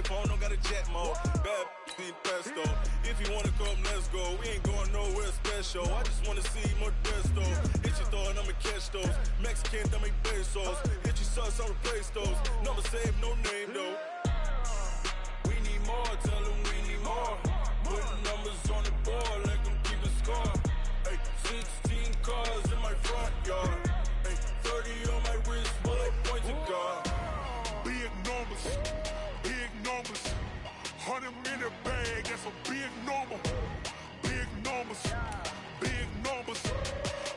iPhone, don't got a jet mode. Bad in pesto. If you wanna come, let's go. We ain't going nowhere special. I just wanna see more Modesto. Hit your thought, I'ma catch those. Mexican, I'ma pesos. Hit your sauce, I'll replace those. Number save, no name though. We need more, tell them we need more. Putting numbers on the board, let them keep a score. Ay, 16 cars in my front yard. Ay, 30 on my wrist, bullet point to God. Big numbers, big numbers. 100 in the bag, that's a big number. Big numbers, big numbers.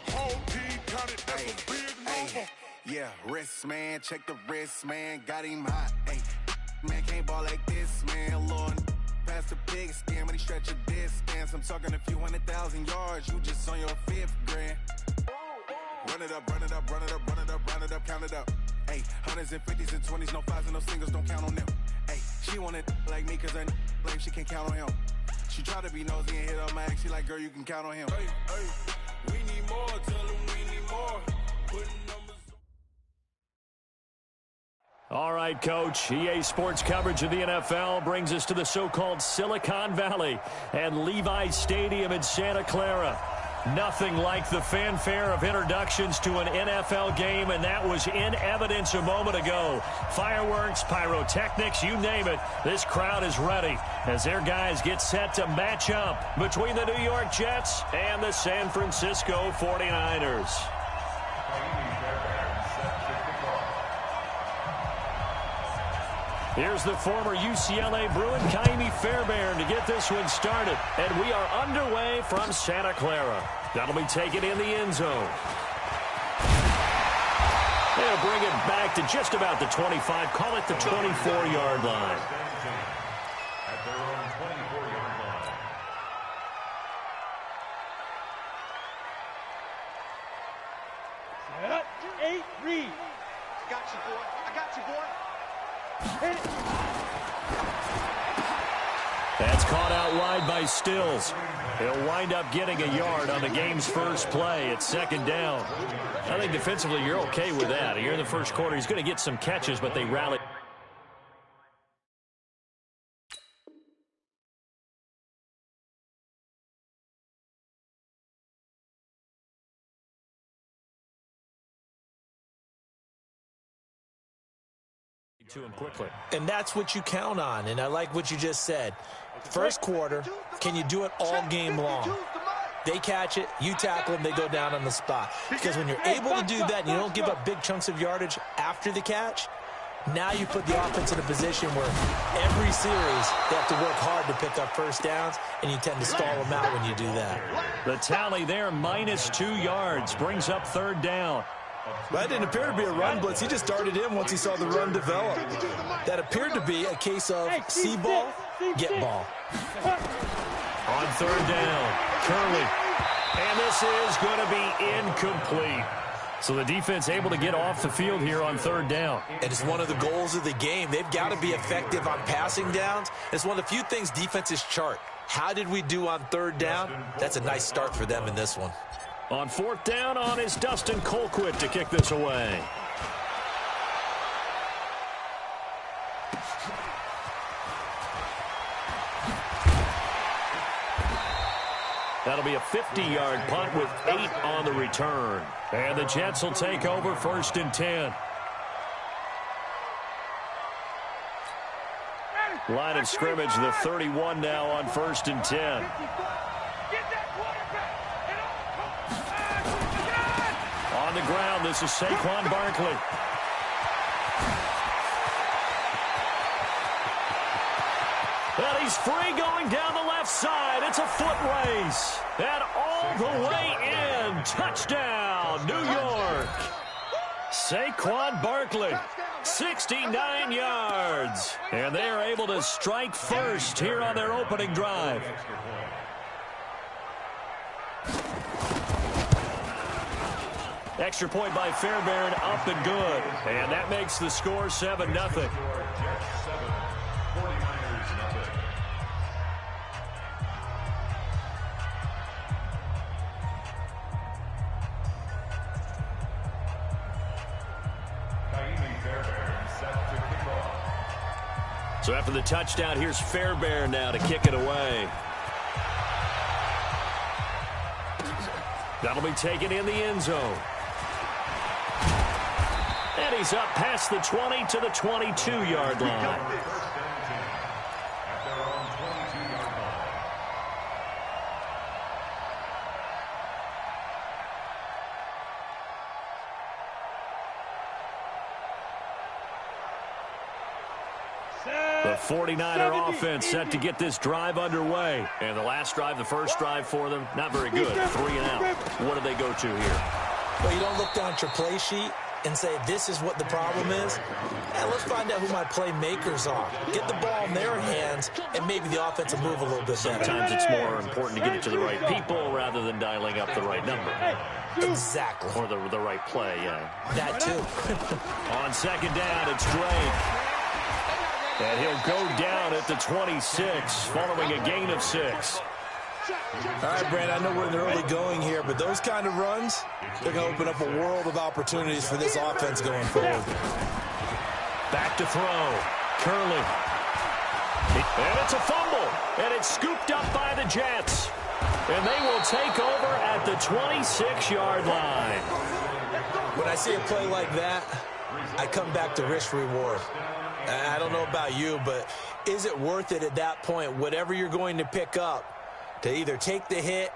Whole team counted, that's a big number. Yeah, wrist man, check the wrist man, got him hot. Ay, man can't ball like this, man. Lord, past the pig skin when he stretch a distance. I'm talking a few 100,000 yards, you just on your 5th grand. Run it up, run it up, run it up, run it up, run it up, count it up. Ay, hundreds and 50s and 20s, no 5s and no singles, don't count on them. Ay, she wanted like me cause her blame, she can't count on him. She tried to be nosy and hit up my ex, she like, girl, you can count on him. Hey, hey, we need more, tell them we need more. Putting numbers. All right, Coach. EA Sports coverage of the NFL brings us to the so-called Silicon Valley and Levi Stadium in Santa Clara. Nothing like the fanfare of introductions to an NFL game, and that was in evidence a moment ago. Fireworks, pyrotechnics, you name it. This crowd is ready as their guys get set to match up between the New York Jets and the San Francisco 49ers. Here's the former UCLA Bruin, Kaimi Fairbairn, to get this one started. And we are underway from Santa Clara. That'll be taken in the end zone. They'll bring it back to just about the 25. Call it the 24-yard line. At their own 24-yard line. Set up, 8, read. Got you, boy. I got you, boy. That's caught out wide by Stills. He'll wind up getting a yard on the game's first play at 2nd down. I think defensively you're okay with that. Here in the first quarter, he's going to get some catches, but they rally. To him quickly. And that's what you count on, and I like what you just said. First quarter, can you do it all game long? They catch it, you tackle them, they go down on the spot. Because when you're able to do that and you don't give up big chunks of yardage after the catch, now you put the offense in a position where every series they have to work hard to pick up first downs, and you tend to stall them out when you do that. The tally there, -2 yards, brings up 3rd down. That didn't appear to be a run blitz. He just darted in once he saw the run develop. That appeared to be a case of see ball, get ball. On 3rd down, Curley. And this is going to be incomplete. So the defense able to get off the field here on 3rd down. And it's one of the goals of the game. They've got to be effective on passing downs. It's one of the few things defenses chart. How did we do on 3rd down? That's a nice start for them in this one. On 4th down, on is Dustin Colquitt to kick this away. That'll be a 50-yard punt with 8 on the return. And the Jets will take over 1st and 10. Line of scrimmage, the 31 now on 1st and 10. On the ground, this is Saquon Barkley. And he's free going down the left side. It's a foot race. And all the way in. Touchdown, New York. Saquon Barkley, 69 yards. And they are able to strike first here on their opening drive. Extra point by Fairbairn, up and good. And that makes the score 7-0. Jets 7, 49ers nothing. So after the touchdown, here's Fairbairn now to kick it away. That'll be taken in the end zone. And he's up past the 20 to the 22-yard line. The 49er offense set to get this drive underway. And the last drive, the first drive for them, not very good. 3 and out. What do they go to here? Well, you don't look down at your play sheet and say, this is what the problem is. Yeah, let's find out who my playmakers are. Get the ball in their hands, and maybe the offense will move a little bit better. Sometimes it's more important to get it to the right people rather than dialing up the right number. Exactly. Or the right play, yeah. That too. On second down, it's Drake. And he'll go down at the 26, following a gain of 6. All right, Brand, I know we're in the early going here, but those kind of runs, they're going to open up a world of opportunities for this offense going forward. Back to throw. Curley. And it's a fumble. And it's scooped up by the Jets. And they will take over at the 26-yard line. When I see a play like that, I come back to risk-reward. I don't know about you, but is it worth it at that point, whatever you're going to pick up, to either take the hit,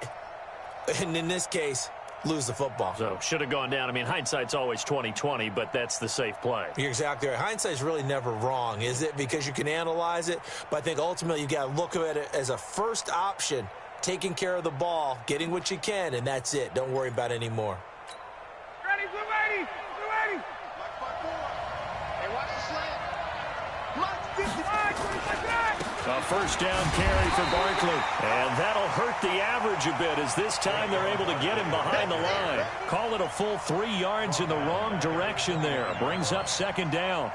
and in this case, lose the football? So, should have gone down. I mean, hindsight's always 20/20, but that's the safe play. You're exactly right. Hindsight's really never wrong, is it? Because you can analyze it, but I think ultimately you got to look at it as a first option, taking care of the ball, getting what you can, and that's it. Don't worry about it anymore. Ready, blue 80, blue 80. Hey, watch the slant. A first down carry for Barkley. And that'll hurt the average a bit as this time they're able to get him behind the line. Call it a full 3 yards in the wrong direction there. Brings up second down.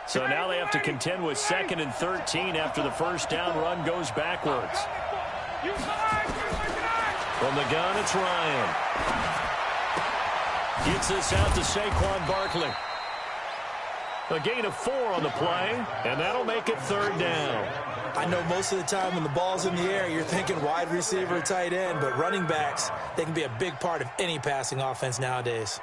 So now they have to contend with 2nd and 13 after the first down run goes backwards. From the gun, it's Ryan. Gets this out to Saquon Barkley. A gain of 4 on the play, and that'll make it 3rd down. I know most of the time when the ball's in the air, you're thinking wide receiver, tight end, but running backs, they can be a big part of any passing offense nowadays.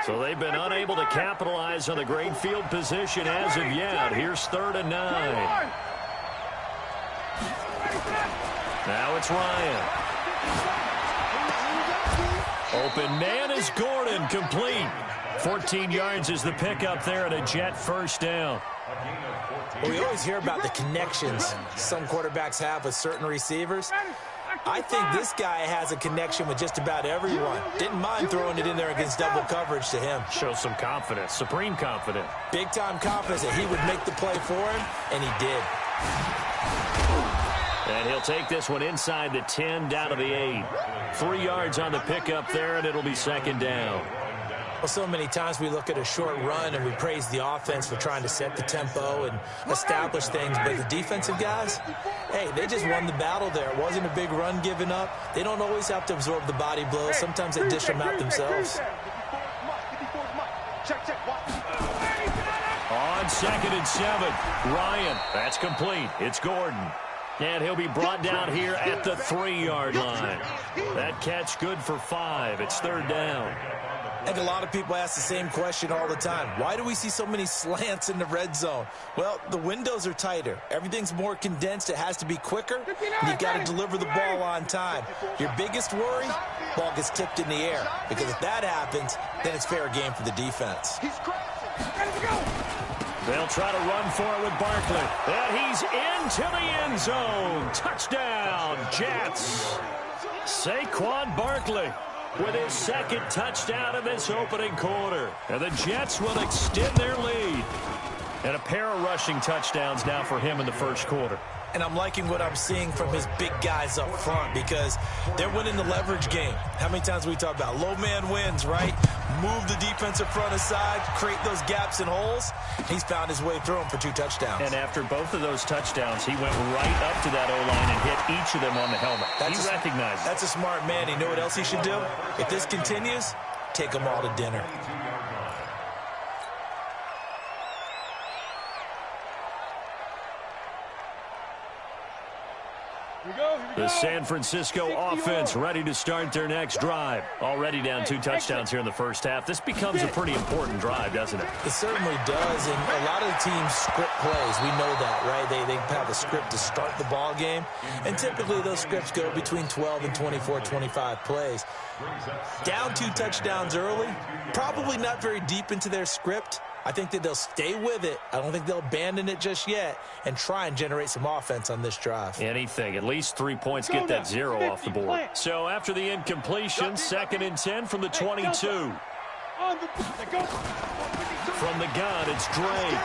So they've been unable to capitalize on the great field position as of yet. Here's 3rd and 9. Now it's Ryan. Open man is Gordon, complete. 14 yards is the pickup there, and a Jet first down. Well, we always hear about the connections some quarterbacks have with certain receivers. I think this guy has a connection with just about everyone. Didn't mind throwing it in there against double coverage to him. Shows some confidence, supreme confidence. Big-time confidence that he would make the play for him, and he did. And he'll take this one inside the 10, down to the 8. 3 yards on the pickup there, and it'll be 2nd down. Well, so many times we look at a short run and we praise the offense for trying to set the tempo and establish things, but the defensive guys, hey, they just won the battle there. It wasn't a big run given up. They don't always have to absorb the body blows. Sometimes they dish them out themselves. On 2nd and 7, Ryan. That's complete. It's Gordon. And he'll be brought down here at the 3-yard line. That catch good for 5. It's 3rd down. I think a lot of people ask the same question all the time. Why do we see so many slants in the red zone? Well, the windows are tighter. Everything's more condensed. It has to be quicker. And you've got to deliver the ball on time. Your biggest worry, ball gets tipped in the air. Because if that happens, then it's fair game for the defense. They'll try to run for it with Barkley. And he's into the end zone. Touchdown, Jets. Saquon Barkley with his 2nd touchdown in this opening quarter. And the Jets will extend their lead. And a pair of rushing touchdowns now for him in the first quarter. and I'm liking what I'm seeing from his big guys up front because they're winning the leverage game. How many times we talk about low man wins, right? Move the defensive front aside, create those gaps and holes. He's found his way through them for 2 touchdowns. And after both of those touchdowns, he went right up to that O-line and hit each of them on the helmet. He recognized it. That's a smart man. You know what else he should do? If this continues, take them all to dinner. The San Francisco offense ready to start their next drive. Already down 2 touchdowns here in the first half. This becomes a pretty important drive, doesn't it? It certainly does, and a lot of the teams script plays. We know that, right? They have a script to start the ball game, and typically those scripts go between 12 and 24, 25 plays. Down 2 touchdowns early, probably not very deep into their script. I think that they'll stay with it. I don't think they'll abandon it just yet and try and generate some offense on this drive. Anything. At least 3 points, get that 0 off the board. So after the incompletion, 2nd and 10 from the 22. From the gun, it's Drake.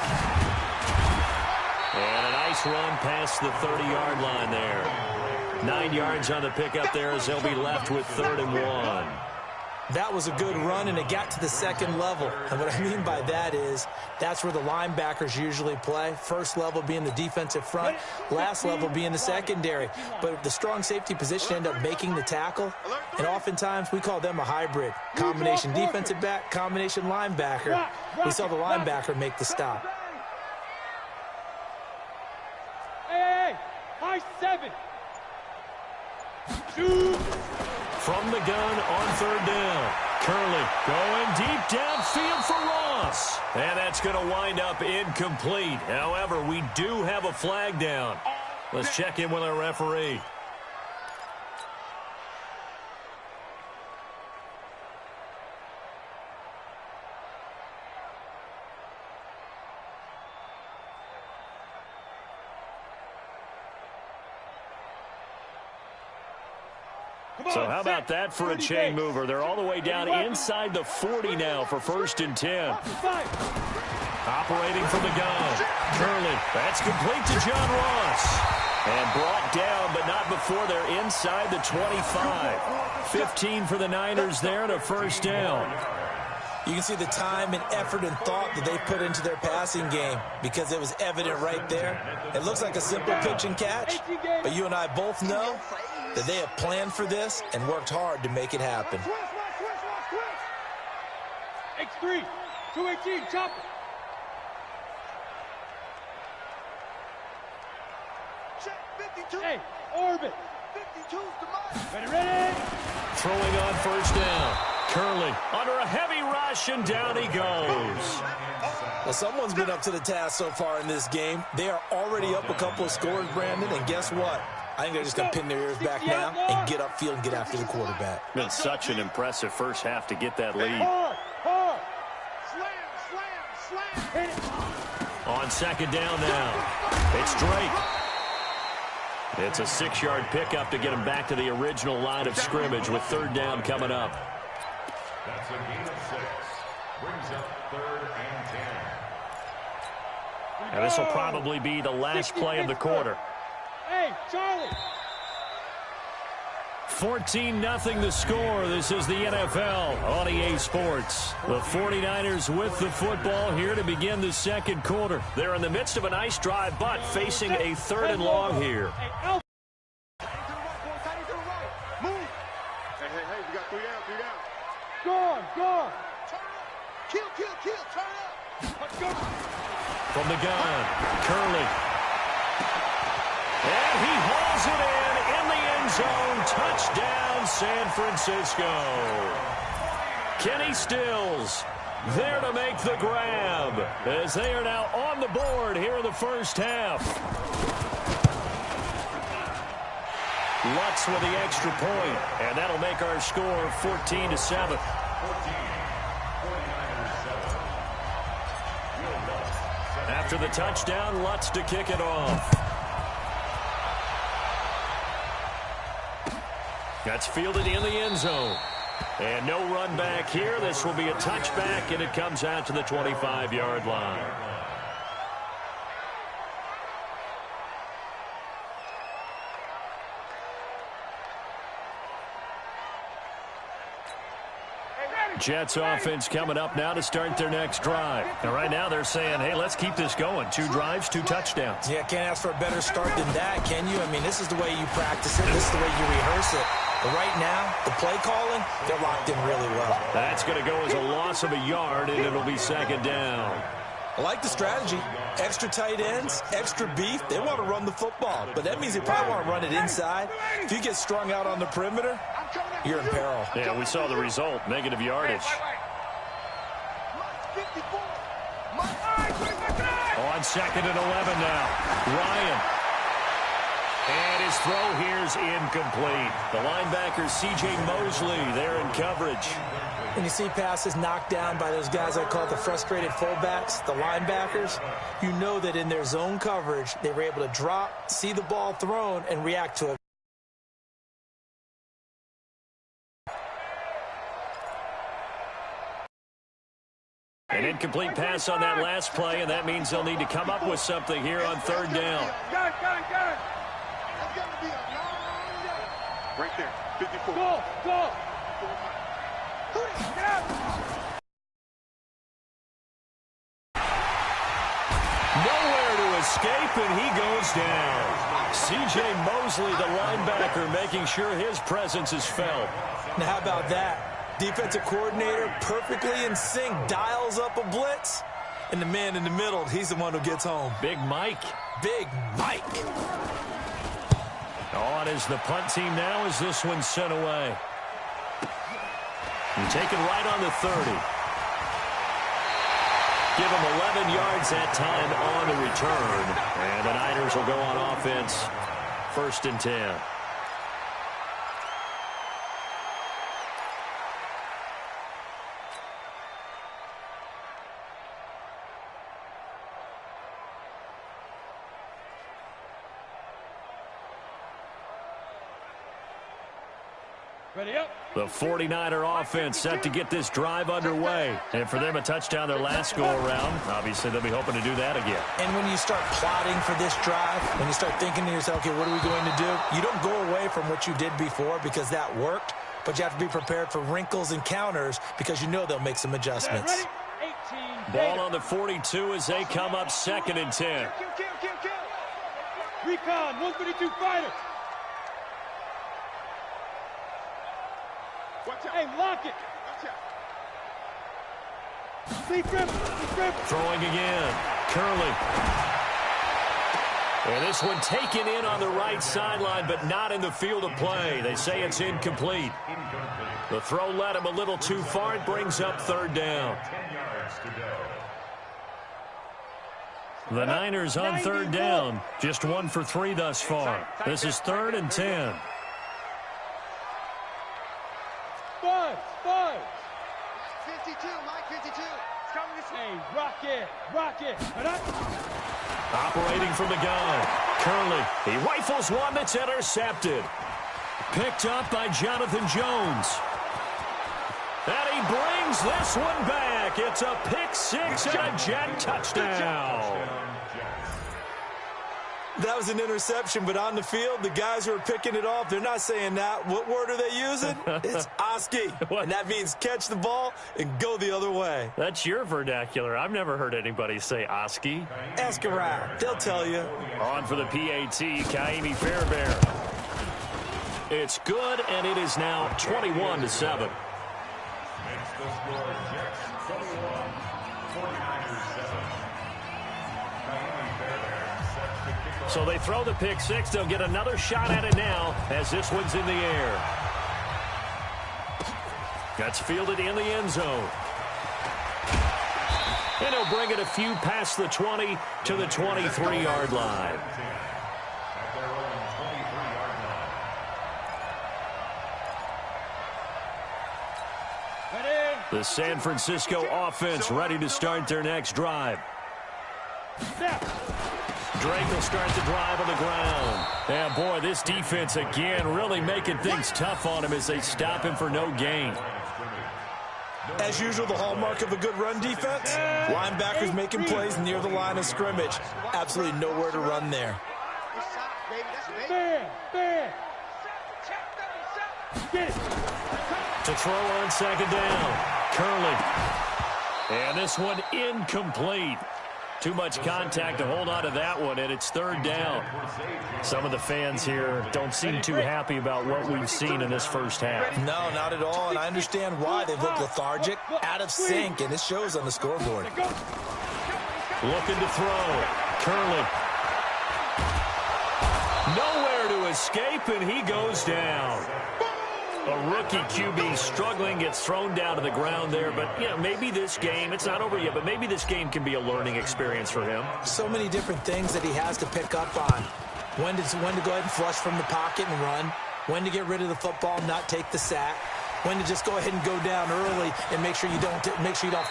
And a nice run past the 30-yard line there. 9 yards on the pickup there as they'll be left with 3rd and 1. That was a good run, and it got to the 2nd level. And what I mean by that is that's where the linebackers usually play. First level being the defensive front, last level being the secondary. But the strong safety position end up making the tackle, and oftentimes we call them a hybrid. Combination defensive back, combination linebacker. We saw the linebacker make the stop. Hey, high 7. Shoot. From the gun on 3rd down. Curley going deep downfield for Ross. And that's going to wind up incomplete. However, we do have a flag down. Let's check in with our referee. So how about that for a chain mover? They're all the way down inside the 40 now for 1st and 10. Operating from the gun. Curley, that's complete to John Ross. And brought down, but not before they're inside the 25. 15 for the Niners there and a 1st down. You can see the time and effort and thought that they put into their passing game because it was evident right there. It looks like a simple pitch and catch, but you and I both know that they have planned for this and worked hard to make it happen. X3, 218, chopper. Check 52. Hey, orbit. 52's the mark. Ready. Throwing on 1st down. Curley under a heavy rush, and down he goes. Well, someone's been up to the task so far in this game. They are already up a couple of scores, Brandon, and guess what? I think they're just going to pin their ears back now and get upfield and get after the quarterback. Been such an impressive first half to get that lead. Hard. Slam. Hit it. On 2nd down now, it's Drake. It's a 6-yard pickup to get him back to the original line of scrimmage with 3rd down coming up. That's a gain of 6. Brings up 3rd and 10. And this will probably be the last play of the quarter. Hey, Charlie. 14-0 the score. This is the NFL on EA Sports. The 49ers with the football here to begin the 2nd quarter. They're in the midst of a nice drive, but facing a 3rd and long here. Move. Hey, we got 3 down. Go. Kill. Turn up. Let's go. From the gun, Curley. And he hauls it in the end zone. Touchdown, San Francisco. Kenny Stills there to make the grab as they are now on the board here in the first half. Lutz with the extra point, and that'll make our score 14-7. After the touchdown, Lutz to kick it off. That's fielded in the end zone. And no run back here. This will be a touchback, and it comes out to the 25-yard line. Jets offense coming up now to start their next drive. And right now they're saying, hey, let's keep this going. 2 drives, 2 touchdowns. Yeah, can't ask for a better start than that, can you? I mean, this is the way you practice it. This is the way you rehearse it. But right now, the play calling, they're locked in really well. That's going to go as a loss of a yard, and it'll be 2nd down. I like the strategy. Extra tight ends, extra beef. They want to run the football, but that means they probably want to run it inside. If you get strung out on the perimeter, you're in peril. Yeah, we saw the result, negative yardage. On 2nd and 11 now, Ryan. And his throw here's incomplete. The linebacker, C.J. Mosley, there in coverage. When you see passes knocked down by those guys I call the frustrated fullbacks, the linebackers, you know that in their zone coverage, they were able to drop, see the ball thrown, and react to it. An incomplete pass on that last play, and that means they'll need to come up with something here on 3rd down. Got it. Right there, 54. Go. Get out. Nowhere to escape, and he goes down. C.J. Mosley, the linebacker, making sure his presence is felt. Now, how about that? Defensive coordinator perfectly in sync, dials up a blitz, and the man in the middle, he's the one who gets home. Big Mike. Big Mike. On is the punt team now as this one's sent away. And taken right on the 30. Give him 11 yards that time on the return. And the Niners will go on offense. 1st and 10. Ready up. The 49er offense set to get this drive underway. And for them, a touchdown their last go-around. Obviously, they'll be hoping to do that again. And when you start plotting for this drive, when you start thinking to yourself, okay, what are we going to do? You don't go away from what you did before because that worked, but you have to be prepared for wrinkles and counters because you know they'll make some adjustments. Ready? 18. Ball on the 42 as they come up 2nd and 10. Kill. Recon, 132 fighter. Hey, lock it. Throwing again. Curley. And this one taken in on the right sideline, but not in the field of play. They say it's incomplete. The throw led him a little too far. It brings up 3rd down. The Niners on 3rd down. Just 1 for 3 thus far. This is 3rd and 10. 52, Mike 52. It's coming this way. Rock it. Operating from the gun. Curley. He rifles one that's intercepted. Picked up by Jonathan Jones. And he brings this one back. It's a pick 6 and a Jet touchdown. That was an interception, but on the field, the guys who are picking it off, they're not saying that. What word are they using? It's Oski. And that means catch the ball and go the other way. That's your vernacular. I've never heard anybody say Oski. Ask around. They'll tell you. On for the PAT, Kaimi Fairbairn. It's good, and it is now 21-7. So they throw the pick 6. They'll get another shot at it now as this one's in the air. That's fielded in the end zone. And he'll bring it a few past the 20 to the 23-yard line. The San Francisco offense ready to start their next drive. Drake will start the drive on the ground. Yeah, boy, this defense again really making things tough on him as they stop him for no gain. As usual, the hallmark of a good run defense, linebackers making plays near the line of scrimmage. Absolutely nowhere to run there. To throw on 2nd down. Curley. And this one incomplete. Too much contact to hold on to that one, and it's third down. Some of the fans here don't seem too happy about what we've seen in this first half. No, not at all, and I understand why. They've looked lethargic, out of sync, and it shows on the scoreboard. Looking to throw. Curley. Nowhere to escape, and he goes down. A rookie QB struggling, gets thrown down to the ground there. But, you know, maybe this game, it's not over yet, but maybe this game can be a learning experience for him. So many different things that he has to pick up on. When to go ahead and flush from the pocket and run. When to get rid of the football and not take the sack. When to just go ahead and go down early and make sure you don't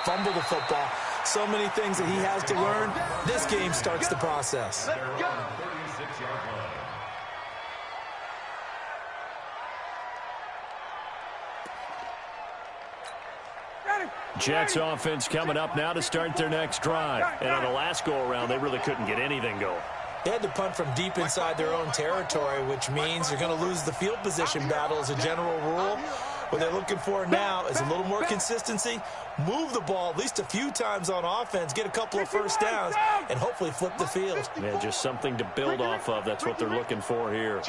fumble the football. So many things that he has to learn. This game starts the process. Jets offense coming up now to start their next drive. And on the last go-around, they really couldn't get anything going. They had to punt from deep inside their own territory, which means you're going to lose the field position battle as a general rule. What they're looking for now is a little more consistency, move the ball at least a few times on offense, get a couple of first downs, and hopefully flip the field. Yeah, just something to build off of. That's what they're looking for here.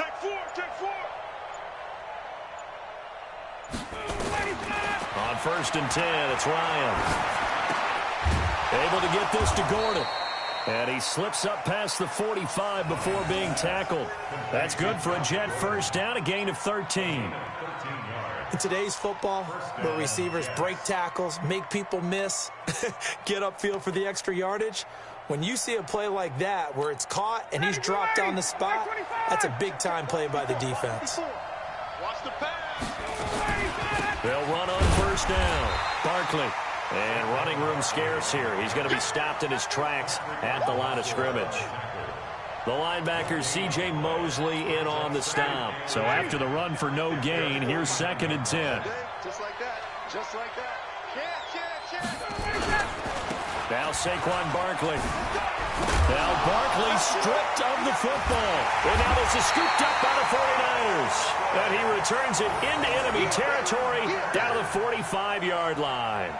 On 1st and 10, it's Ryan. Able to get this to Gordon. And he slips up past the 45 before being tackled. That's good for a Jet first down, a gain of 13. In today's football, where receivers break tackles, make people miss, get upfield for the extra yardage, when you see a play like that where it's caught and he's dropped on the spot, that's a big-time play by the defense. Watch the pass. They'll run on 1st down. Barkley. And running room scarce here. He's going to be stopped in his tracks at the line of scrimmage. The linebacker, C.J. Mosley, in on the stop. So after the run for no gain, here's 2nd and 10. Just like that. Just like that. Now Saquon Barkley. Now Barkley stripped of the football. And now this is scooped up by the 49ers. And he returns it into enemy territory down to the 45-yard line.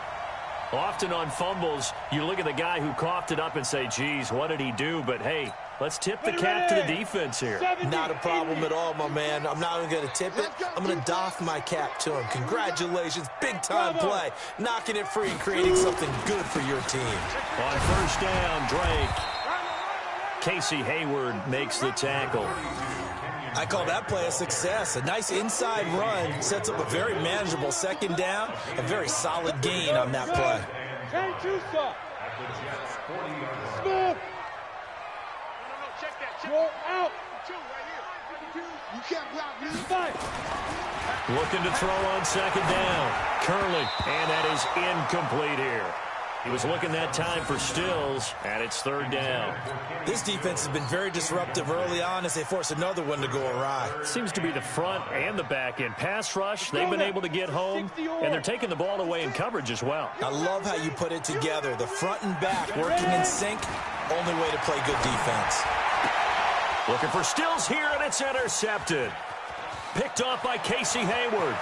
Often on fumbles, you look at the guy who coughed it up and say, geez, what did he do? But, hey, let's tip the cap to the defense here. Not a problem at all, my man. I'm not even going to tip it. I'm going to doff my cap to him. Congratulations. Big-time play. Knocking it free, creating something good for your team. On 1st down, Drake. Casey Hayward makes the tackle. I call that play a success. A nice inside run sets up a very manageable 2nd down. A very solid gain on that play. Looking to throw on 2nd down. Curley, and that is incomplete here. He was looking that time for Stills, and it's 3rd down. This defense has been very disruptive early on as they force another one to go awry. Seems to be the front and the back end. Pass rush, they've been able to get home, and they're taking the ball away in coverage as well. I love how you put it together. The front and back working in sync, only way to play good defense. Looking for Stills here, and it's intercepted. Picked off by Casey Hayward.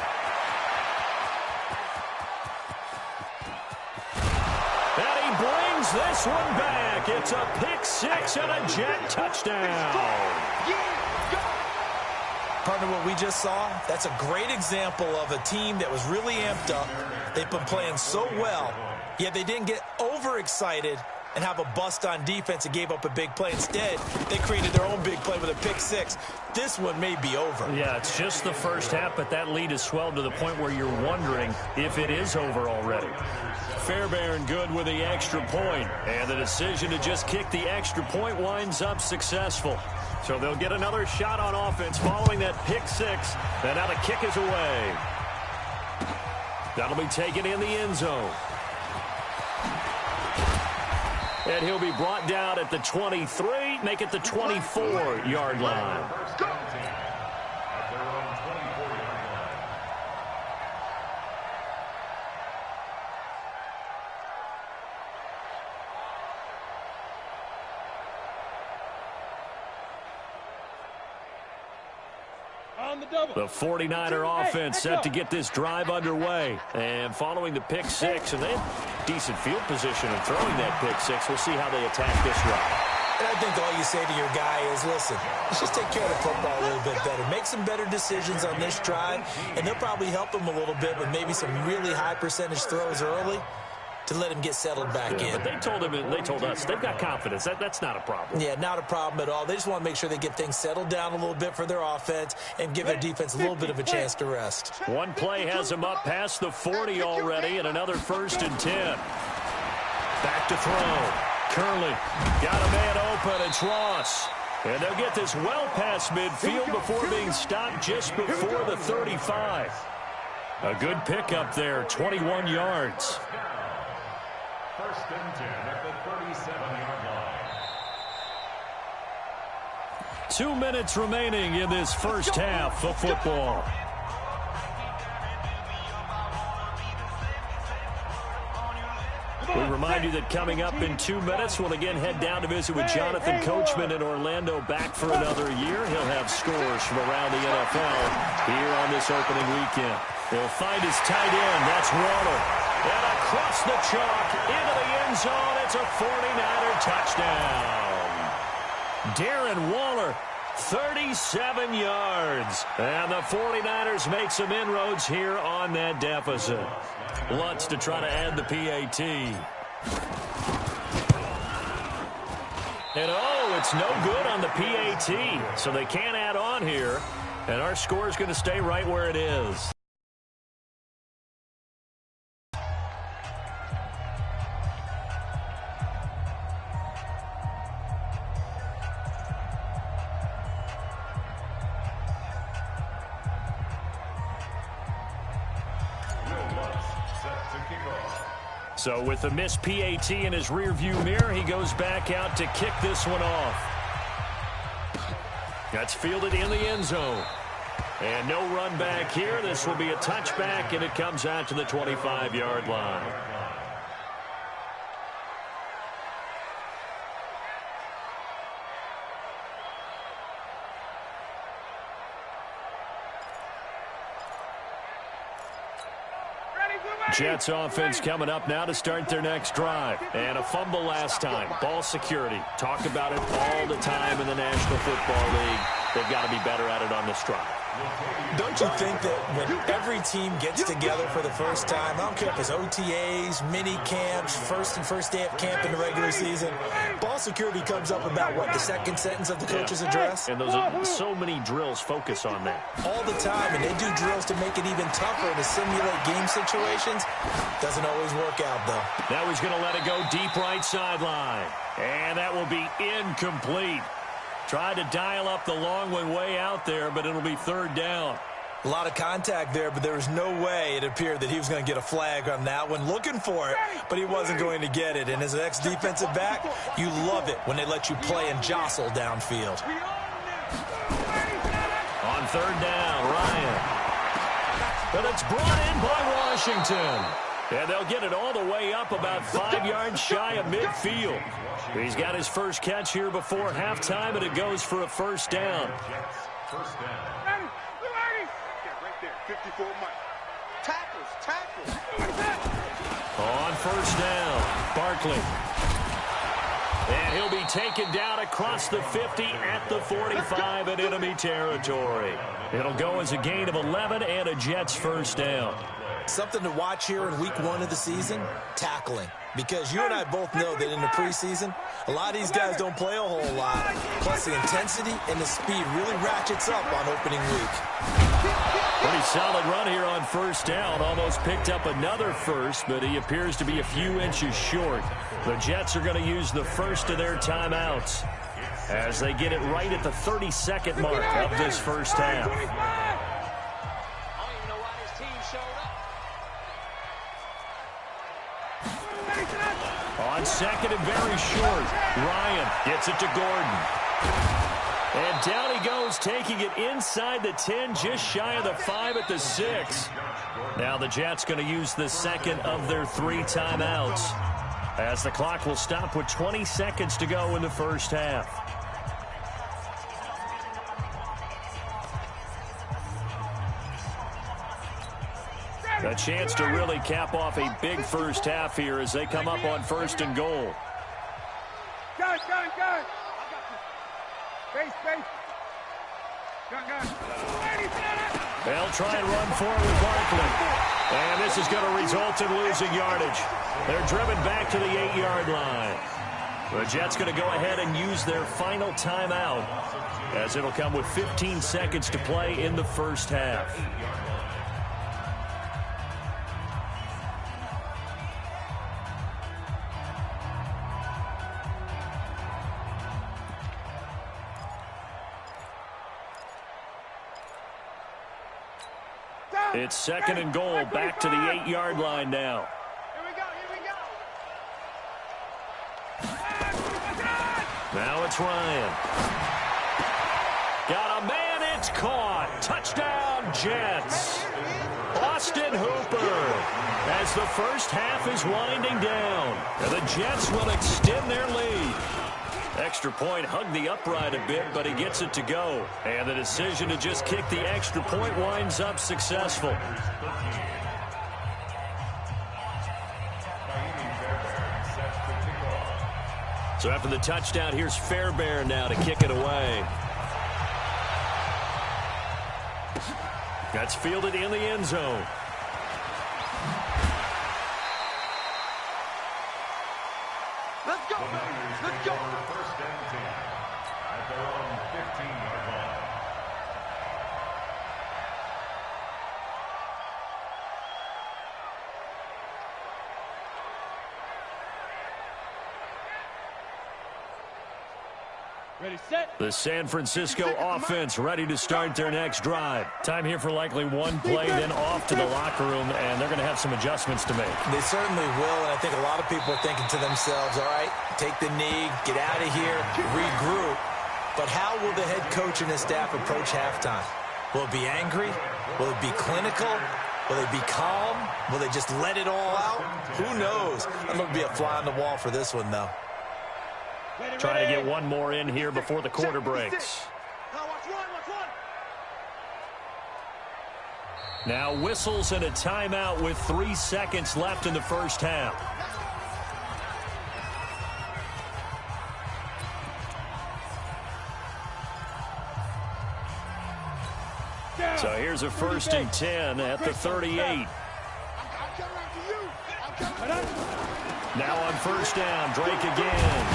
Brings this one back. It's a pick 6 and a Jet touchdown. Partner, what we just saw, that's a great example of a team that was really amped up. They've been playing so well, yet they didn't get overexcited and have a bust on defense and gave up a big play. Instead, they created their own big play with a pick 6. This one may be over. Yeah, it's just the first half, but that lead has swelled to the point where you're wondering if it is over already. Fairbairn good with the extra point, and the decision to just kick the extra point winds up successful. So they'll get another shot on offense following that pick 6, and now the kick is away. That'll be taken in the end zone. And he'll be brought down at the 23, make it the 24-yard line. The 49er offense set to get this drive underway. And following the pick six, and they have decent field position in throwing that pick six. We'll see how they attack this drive. And I think all you say to your guy is, listen, let's just take care of the football a little bit better. Make some better decisions on this drive, and they'll probably help him a little bit with maybe some really high percentage throws early to let him get settled back in. But they told him, and they told us, they've got confidence. That's not a problem. Yeah, not a problem at all. They just want to make sure they get things settled down a little bit for their offense and give their defense a little bit of a chance to rest. One play has them up past the 40 already, and another 1st and 10. Back to throw. Curley got a man open. It's Ross. And they'll get this well past midfield before being stopped just before the 35. A good pickup there, 21 yards. 1st and 10 at the 37-yard line. 2 minutes remaining in this first half of football. We remind you that coming up in 2 minutes, we'll again head down to visit with Jonathan Coachman in Orlando, back for another year. He'll have scores from around the NFL here on this opening weekend. He'll find his tight end. That's Waller. And across the chalk into the end zone. It's a 49er touchdown. Darren Waller, 37 yards. And the 49ers make some inroads here on that deficit. Lutz to try to add the PAT. And it's no good on the PAT. So they can't add on here. And our score is going to stay right where it is. So with the missed PAT in his rearview mirror, he goes back out to kick this one off. That's fielded in the end zone. And no run back here. This will be a touchback, and it comes out to the 25-yard line. Jets offense coming up now to start their next drive. And a fumble last time. Ball security. Talk about it all the time in the National Football League. They've got to be better at it on this drive. Don't you think that when every team gets together for the first time, I don't care if it's OTAs, mini camps, first day of camp in the regular season, ball security comes up about, what, the second sentence of the coach's address? And those are so many drills focus on that. All the time, and they do drills to make it even tougher to simulate game situations. Doesn't always work out, though. Now he's going to let it go deep right sideline. And that will be incomplete. Tried to dial up the long one way out there, but it'll be 3rd down. A lot of contact there, but there was no way it appeared that he was going to get a flag on that one. Looking for it, but he wasn't going to get it. And as an ex-defensive back, you love it when they let you play and jostle downfield. On 3rd down, Ryan. But it's brought in by Washington. And they'll get it all the way up about 5 yards shy of midfield. He's got his first catch here before halftime, and it goes for a 1st down. First down. Right there, 54 Mike. Tackles. On 1st down, Barkley. And he'll be taken down across the 50 at the 45 in enemy territory. It'll go as a gain of 11 and a Jets 1st down. Something to watch here in week 1 of the season, tackling. Because you and I both know that in the preseason, a lot of these guys don't play a whole lot. Plus, the intensity and the speed really ratchets up on opening week. Pretty solid run here on 1st down. Almost picked up another first, but he appears to be a few inches short. The Jets are going to use the first of their timeouts as they get it right at the 32nd mark of this first half. On 2nd and very short, Ryan gets it to Gordon. And down he goes, taking it inside the 10, just shy of the 5 at the 6. Now the Jets going to use the 2nd of their 3 timeouts, as the clock will stop with 20 seconds to go in the first half. A chance to really cap off a big first half here as they come up on 1st and goal. Gun. Base. Gun. They'll try and run forward with Barkley. And this is going to result in losing yardage. They're driven back to the 8-yard line. The Jets going to go ahead and use their final timeout as it'll come with 15 seconds to play in the first half. It's 2nd and goal, back to the 8-yard line now. Here we go. Now it's Ryan. Got a man, it's caught. Touchdown, Jets. Austin Hooper as the first half is winding down. And the Jets will extend their lead. Extra point hugged the upright a bit, but he gets it to go. And the decision to just kick the extra point winds up successful. So after the touchdown, here's Fairbairn now to kick it away. That's fielded in the end zone. Let's go. First and 10 at their own 15-yard line. Ready, set. The San Francisco offense ready to start their next drive. Time here for likely one play, then off to the locker room, and they're going to have some adjustments to make. They certainly will, and I think a lot of people are thinking to themselves, all right, take the knee, get out of here, regroup. But how will the head coach and his staff approach halftime? Will it be angry? Will it be clinical? Will they be calm? Will they just let it all out? Who knows? I'm going to be a fly on the wall for this one, though. Trying to get one more in here before the quarter breaks. Now whistles and a timeout with 3 seconds left in the first half. So here's a 1st and 10 at the 38. Now on 1st down, Drake again.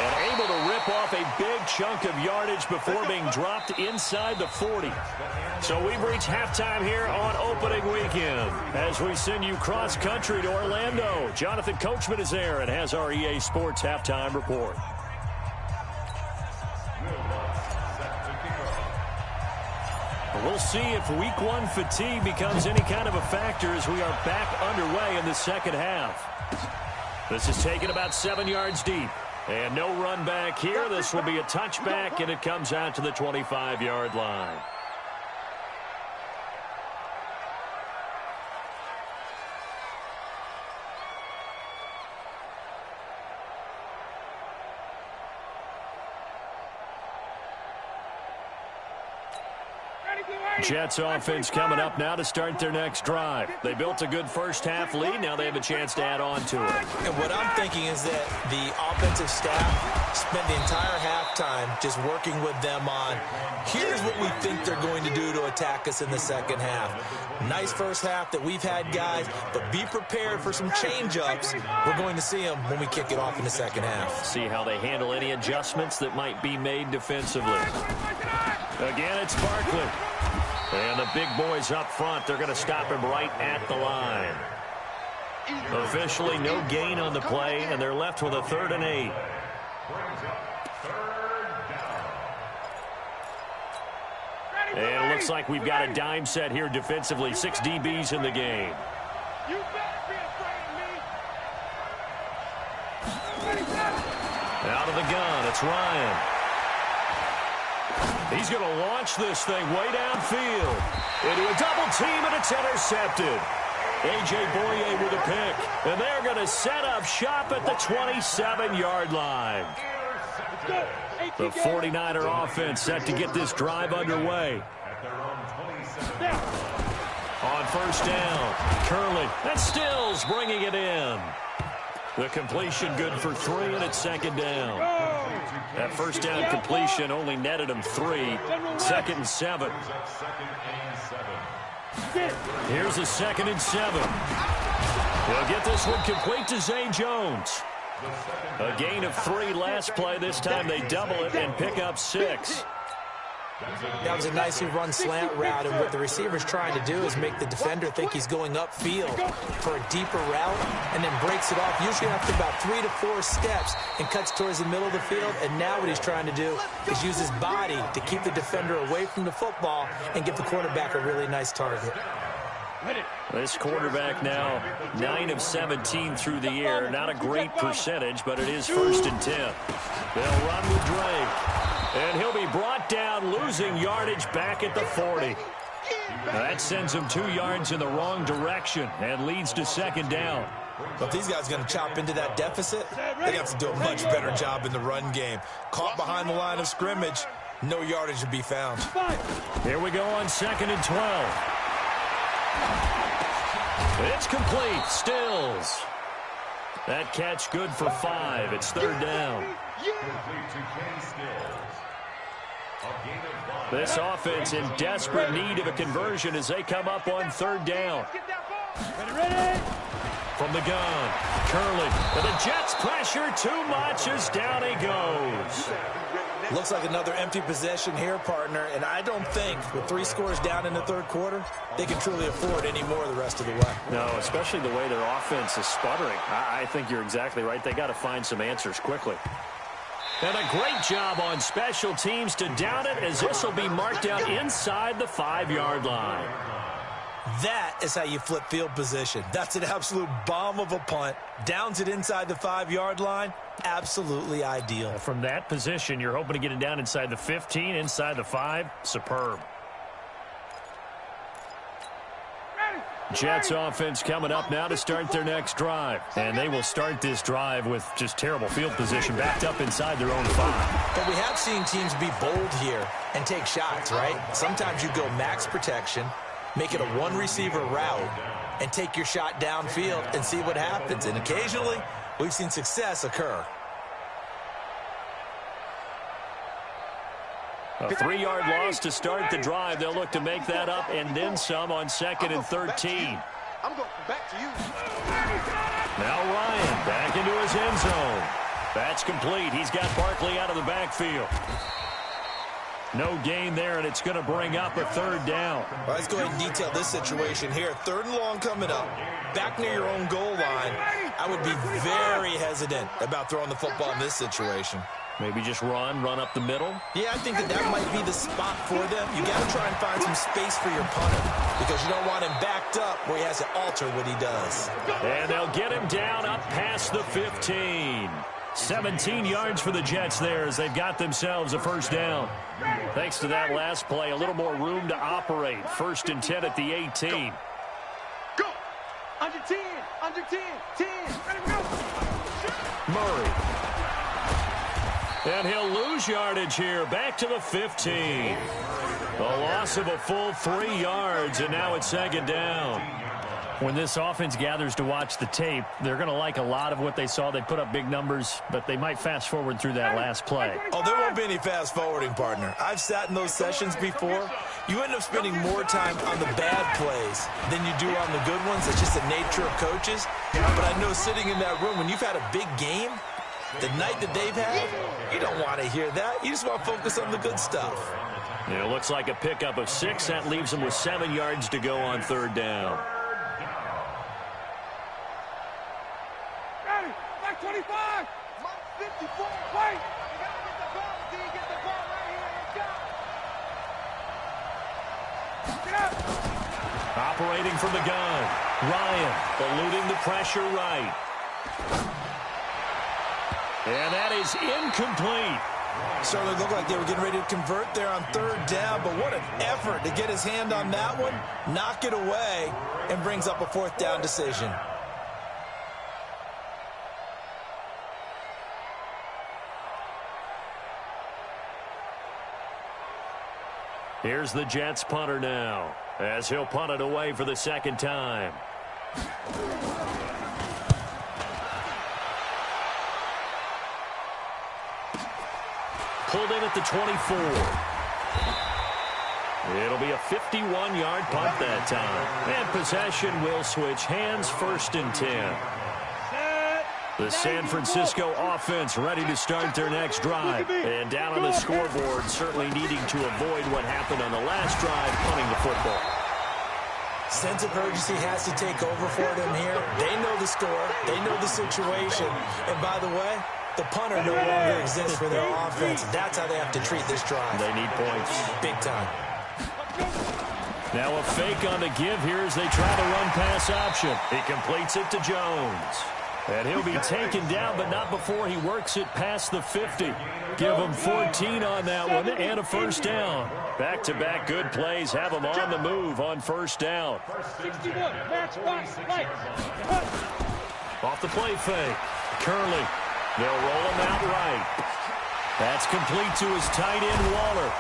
And able to rip off a big chunk of yardage before being dropped inside the 40. So we've reached halftime here on opening weekend as we send you cross-country to Orlando. Jonathan Coachman is there and has our EA Sports halftime report. We'll see if week 1 fatigue becomes any kind of a factor as we are back underway in the second half. This is taken about 7 yards deep. And no run back here. This will be a touchback, and it comes out to the 25-yard line. Jets offense coming up now to start their next drive. They built a good first half lead. Now they have a chance to add on to it. And what I'm thinking is that the offensive staff spent the entire halftime just working with them on, here's what we think they're going to do to attack us in the second half. Nice first half that we've had, guys, but be prepared for some change-ups. We're going to see them when we kick it off in the second half. See how they handle any adjustments that might be made defensively. Again, it's Barkley. And the big boys up front, they're going to stop him right at the line. Officially no gain on the play, and they're left with a 3rd and 8. And it looks like we've got a dime set here defensively. 6 DBs in the game. You better be afraid of me. Out of the gun, it's Ryan. He's going to launch this thing way downfield into a double team, and it's intercepted. JayBooobiayy with a pick, and they're going to set up shop at the 27-yard line. The 49er offense set to get this drive underway. at their own 27. On first down, Curley and Stills bringing it in. The completion good for 3, and it's second down. That first down completion only netted him 3. Second and 7. Here's a second and 7. He'll get this one complete to Zay Jones. A gain of 3 last play. This time they double it and pick up 6. That was a nicely run slant route, and what the receiver's trying to do is make the defender think he's going upfield for a deeper route and then breaks it off, usually after about 3 to 4 steps, and cuts towards the middle of the field. And now what he's trying to do is use his body to keep the defender away from the football and give the quarterback a really nice target. This quarterback now 9 of 17 through the air. Not a great percentage, but it is first and 10. They'll run with Drake. And he'll be brought down, losing yardage back at the 40. That sends him 2 yards in the wrong direction and leads to second down. But if these guys are going to chop into that deficit, they have to do a much better job in the run game. Caught behind the line of scrimmage, no yardage to be found. Here we go on second and 12. It's complete. Stills. That catch good for 5. It's third down. This offense in desperate need of a conversion as they come up on third down. From the gun, Curley. But the Jets pressure too much as down he goes. Looks like another empty possession here, partner, and I don't think with 3 scores down in the third quarter, they can truly afford any more the rest of the way. No, especially the way their offense is sputtering. I think you're exactly right. They got to find some answers quickly. And a great job on special teams to down it, as this will be marked out inside the 5-yard line. That is how you flip field position. That's an absolute bomb of a punt. Downs it inside the 5-yard line. Absolutely ideal. From that position, you're hoping to get it down inside the 15, inside the 5. Superb. Jets offense coming up now to start their next drive. And they will start this drive with just terrible field position backed up inside their own 5. But we have seen teams be bold here and take shots, right? Sometimes you go max protection, make it a 1-receiver route, and take your shot downfield and see what happens. And occasionally, we've seen success occur. A 3-yard loss to start the drive. They'll look to make that up and then some on second and 13. I'm going back to you. Now Ryan back into his end zone. That's complete. He's got Barkley out of the backfield. No gain there, and it's going to bring up a third down. Well, let's go ahead and detail this situation here. 3rd and long coming up. Back near your own goal line. I would be very hesitant about throwing the football in this situation. Maybe just run up the middle. Yeah, I think that might be the spot for them. You got to try and find some space for your punter because you don't want him backed up where he has to alter what he does. And they'll get him down up past the 15. 17 yards for the Jets there as they've got themselves a first down. Thanks to that last play, a little more room to operate. First and 10 at the 18. Go. Under 10. Under 10. 10. Ready to go. Murray. And he'll lose yardage here. Back to the 15. A loss of a full 3 yards, and now it's second down. When this offense gathers to watch the tape, they're going to like a lot of what they saw. They put up big numbers, but they might fast forward through that last play. Oh, there won't be any fast forwarding, partner. I've sat in those sessions before. You end up spending more time on the bad plays than you do on the good ones. It's just the nature of coaches. But I know sitting in that room, when you've had a big game, the night that they've had, you don't want to hear that. You just want to focus on the good stuff. It looks like a pickup of 6. That leaves them with 7 yards to go on third down. Ready. Back 25. 54. Wait. You got to get the ball. D, get the ball right here. Let's go. Get up. Operating from the gun. Ryan eluding the pressure right. And that is incomplete. Certainly looked like they were getting ready to convert there on third down, but what an effort to get his hand on that one, knock it away, and brings up a 4th down decision. Here's the Jets punter now, as he'll punt it away for the second time. Pulled in at the 24. It'll be a 51-yard punt that time. And possession will switch hands, 1st and 10. The San Francisco offense ready to start their next drive. And down on the scoreboard, certainly needing to avoid what happened on the last drive, punting the football. Sense of urgency has to take over for them here. They know the score. They know the situation. And by the way, the punter no longer exists for their offense. That's how they have to treat this drive. They need points. Big time. Now a fake on the give here as they try the run-pass option. He completes it to Jones. And he'll be taken down, but not before he works it past the 50. Give him 14 on that one and a 1st down. Back-to-back good plays have him on the move on 1st down. Off the play fake. Curley. They'll roll him out right. That's complete to his tight end, Waller.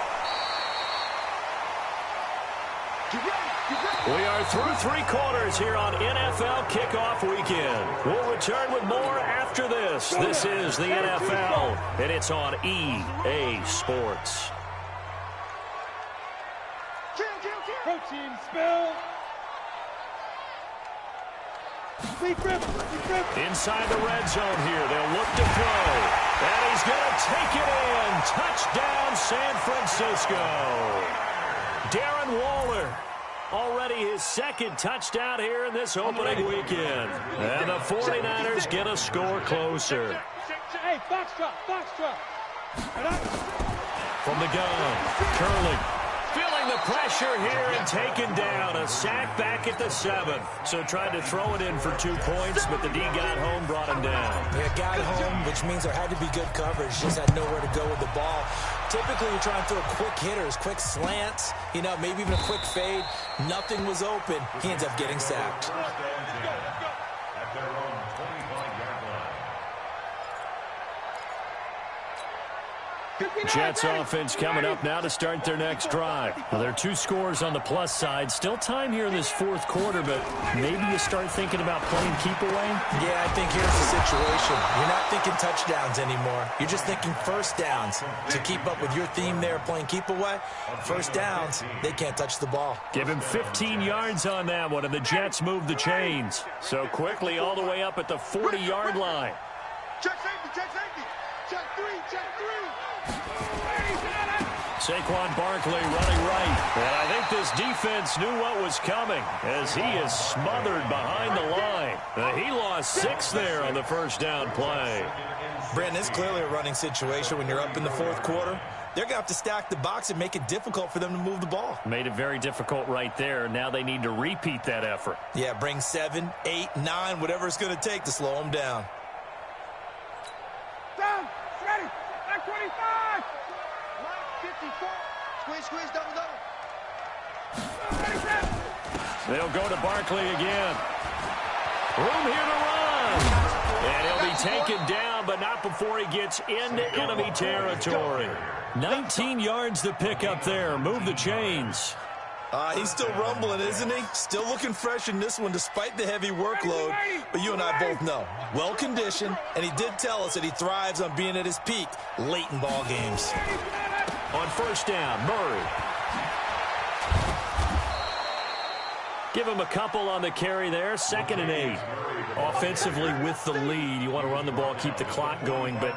We are through 3 quarters here on NFL Kickoff Weekend. We'll return with more after this. This is the NFL, and it's on EA Sports. Protein spill. Inside the red zone here, they'll look to throw. And he's going to take it in. Touchdown, San Francisco. Darren Waller. Already his 2nd touchdown here in this opening weekend. And the 49ers get a score closer. Hey, box drop. From the gun, Curley. Feeling the pressure here and taken down. A sack back at the 7. So tried to throw it in for 2 points, but the D got home, brought him down. Yeah, got home, which means there had to be good coverage. Just had nowhere to go with the ball. Typically, you're trying to throw quick hitters, quick slants, you know, maybe even a quick fade. Nothing was open. He ends up getting sacked. Jets offense coming up now to start their next drive. Well, there are 2 scores on the plus side. Still time here in this 4th quarter, but maybe you start thinking about playing keep away? Yeah, I think here's the situation. You're not thinking touchdowns anymore. You're just thinking 1st downs. To keep up with your theme there, playing keep away, 1st downs, they can't touch the ball. Give him 15 yards on that one, and the Jets move the chains. So quickly all the way up at the 40-yard line. Check safety. Check 3. Saquon Barkley running right. And I think this defense knew what was coming as he is smothered behind the line. He lost 6 there on the 1st down play. Brandon, it's clearly a running situation when you're up in the 4th quarter. They're going to have to stack the box and make it difficult for them to move the ball. Made it very difficult right there. Now they need to repeat that effort. Yeah, bring 7, 8, 9, whatever it's going to take to slow them down. Down. Ready. Back 25. 54. Squeeze, double. They'll go to Barkley again. Room here to run. And he'll be taken down, but not before he gets into enemy territory. 19 yards to pick up there. Move the chains. He's still rumbling, isn't he? Still looking fresh in this one despite the heavy workload. But you and I both know, well-conditioned, and he did tell us that he thrives on being at his peak late in ball games. On 1st down, Murray. Give him a couple on the carry there. 2nd and 8. Offensively with the lead, you want to run the ball, keep the clock going, but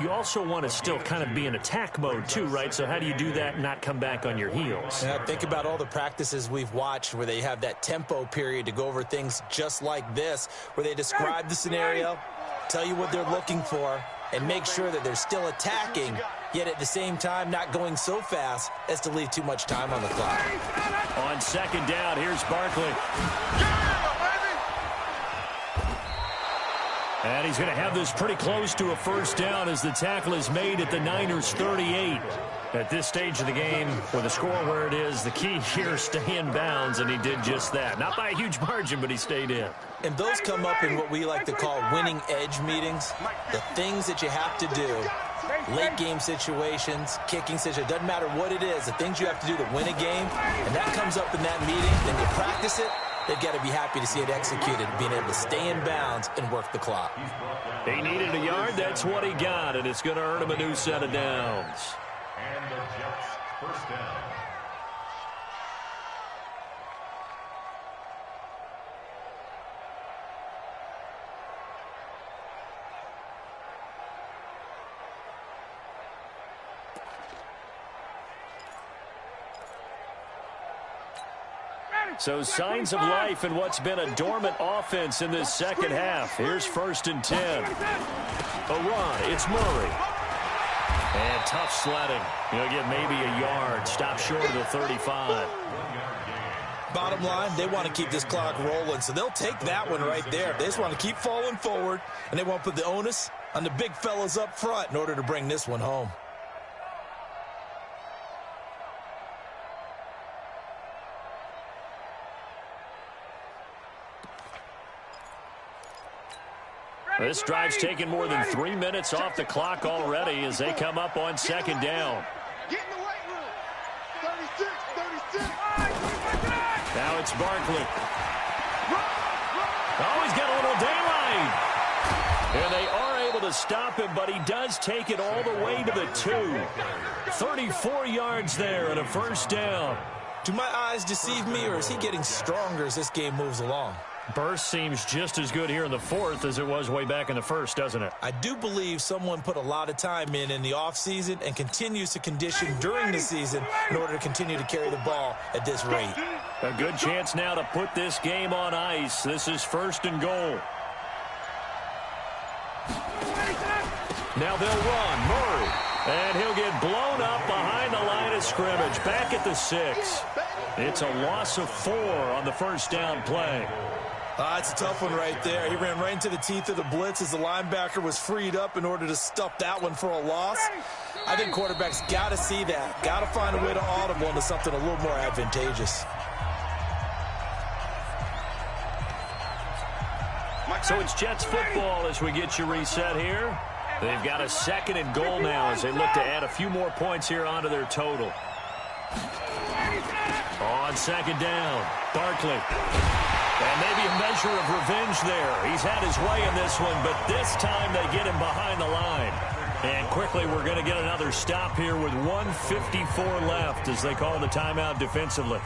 you also want to still kind of be in attack mode too, right? So how do you do that and not come back on your heels? Yeah, think about all the practices we've watched where they have that tempo period to go over things just like this, where they describe the scenario, tell you what they're looking for, and make sure that they're still attacking, yet at the same time not going so fast as to leave too much time on the clock. On 2nd down, here's Barkley. And he's going to have this pretty close to a 1st down as the tackle is made at the Niners' 38. At this stage of the game, with the score where it is, the key here, stay in bounds, and he did just that. Not by a huge margin, but he stayed in. And those come up in what we like to call winning edge meetings. The things that you have to do late game situations, kicking situations. Doesn't matter what it is. The things you have to do to win a game, and that comes up in that meeting, then you practice it. They've got to be happy to see it executed, being able to stay in bounds and work the clock. He needed a yard. That's what he got, and it's going to earn him a new set of downs. And the Jets first down. So signs of life in what's been a dormant offense in this second half. Here's 1st and 10. A run. It's Murray. And tough sledding. He'll get maybe a yard. Stop short of the 35. Bottom line, they want to keep this clock rolling, so they'll take that one right there. They just want to keep falling forward, and they want to put the onus on the big fellas up front in order to bring this one home. This drive's taken more than 3 minutes off the clock already as they come up on 2nd down. Get in the weight room. 36. Now it's Barkley. Oh, he's got a little daylight. And they are able to stop him, but he does take it all the way to the 2. 34 yards there and a 1st down. Do my eyes deceive me, or is he getting stronger as this game moves along? Burst seems just as good here in the 4th as it was way back in the 1st, doesn't it? I do believe someone put a lot of time in the offseason and continues to condition during the season in order to continue to carry the ball at this rate. A good chance now to put this game on ice. This is 1st and goal. Now they'll run. Murray. And he'll get blown up behind the line of scrimmage. Back at the 6. It's a loss of 4 on the 1st down play. It's a tough one right there. He ran right into the teeth of the blitz as the linebacker was freed up in order to stuff that one for a loss. I think quarterbacks got to see that. Got to find a way to audible into something a little more advantageous. So it's Jets football as we get you reset here. They've got a 2nd and goal now as they look to add a few more points here onto their total. On 2nd down, Barkley. And maybe a measure of revenge there. He's had his way in this one, but this time they get him behind the line. And quickly we're going to get another stop here with 1:54 left as they call the timeout defensively.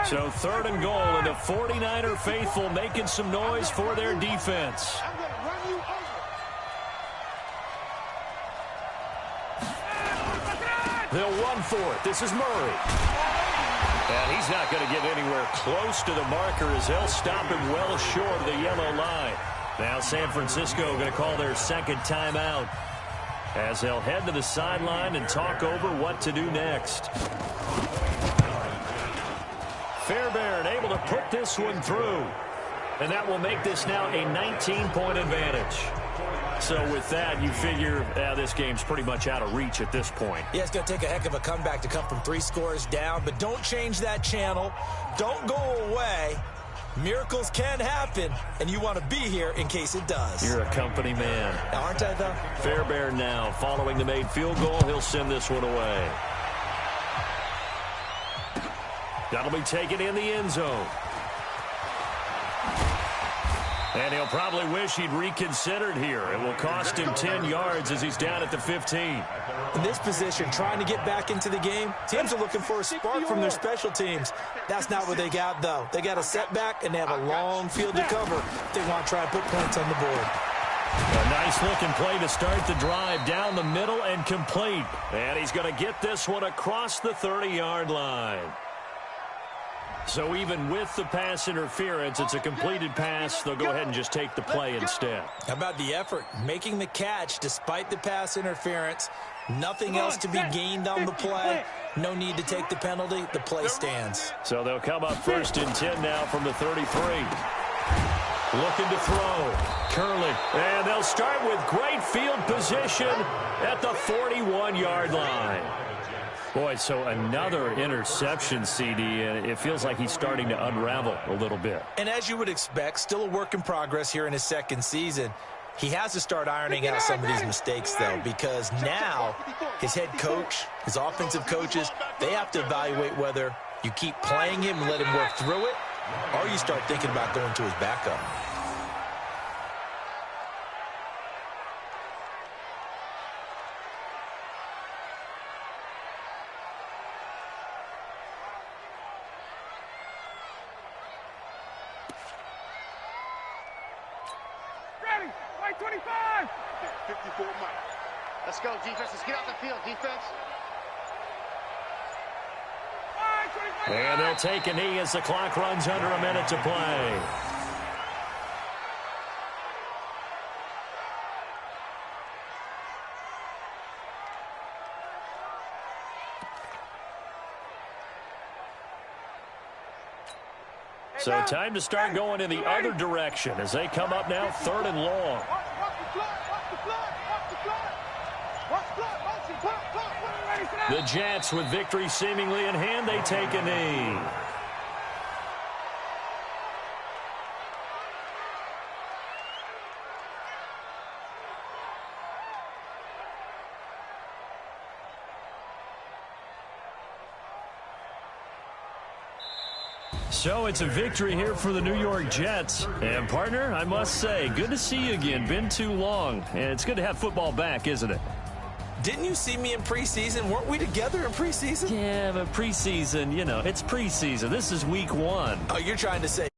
So 3rd and goal, and the 49er faithful making some noise for their defense. They'll run for it. This is Murray. And he's not going to get anywhere close to the marker as they'll stop him well short of the yellow line. Now San Francisco going to call their 2nd timeout as they'll head to the sideline and talk over what to do next. Fairbairn able to put this one through. And that will make this now a 19-point advantage. So with that, you figure this game's pretty much out of reach at this point. Yeah, it's going to take a heck of a comeback to come from 3 scores down, but don't change that channel. Don't go away. Miracles can happen, and you want to be here in case it does. You're a company man. Aren't I, though? Fairbairn now following the made field goal. He'll send this one away. That'll be taken in the end zone. And he'll probably wish he'd reconsidered here. It will cost him 10 yards as he's down at the 15. In this position, trying to get back into the game, teams are looking for a spark from their special teams. That's not what they got, though. They got a setback, and they have a long field to cover if they want to try and put points on the board. A nice-looking play to start the drive down the middle and complete. And he's going to get this one across the 30-yard line. So even with the pass interference, it's a completed pass. They'll go ahead and just take the play instead. How about the effort? Making the catch despite the pass interference. Nothing else to be gained on the play. No need to take the penalty. The play stands. So they'll come up 1st and 10 now from the 33. Looking to throw. Curley. And they'll start with great field position at the 41-yard line. Boy, so another interception, CD, and it feels like he's starting to unravel a little bit. And as you would expect, still a work in progress here in his second season. He has to start ironing out some of these mistakes, though, because now his head coach, his offensive coaches, they have to evaluate whether you keep playing him and let him work through it, or you start thinking about going to his backup. Ready, white 25. 54 Mike. Let's go, defense. Let's get out the field, defense. And they'll take a knee as the clock runs under a minute to play. So time to start going in the other direction as they come up now 3rd and long. The Jets with victory seemingly in hand, they take a knee. So it's a victory here for the New York Jets. And, partner, I must say, good to see you again. Been too long. And it's good to have football back, isn't it? Didn't you see me in preseason? Weren't we together in preseason? Yeah, but preseason, you know, it's preseason. This is week 1. Oh, you're trying to say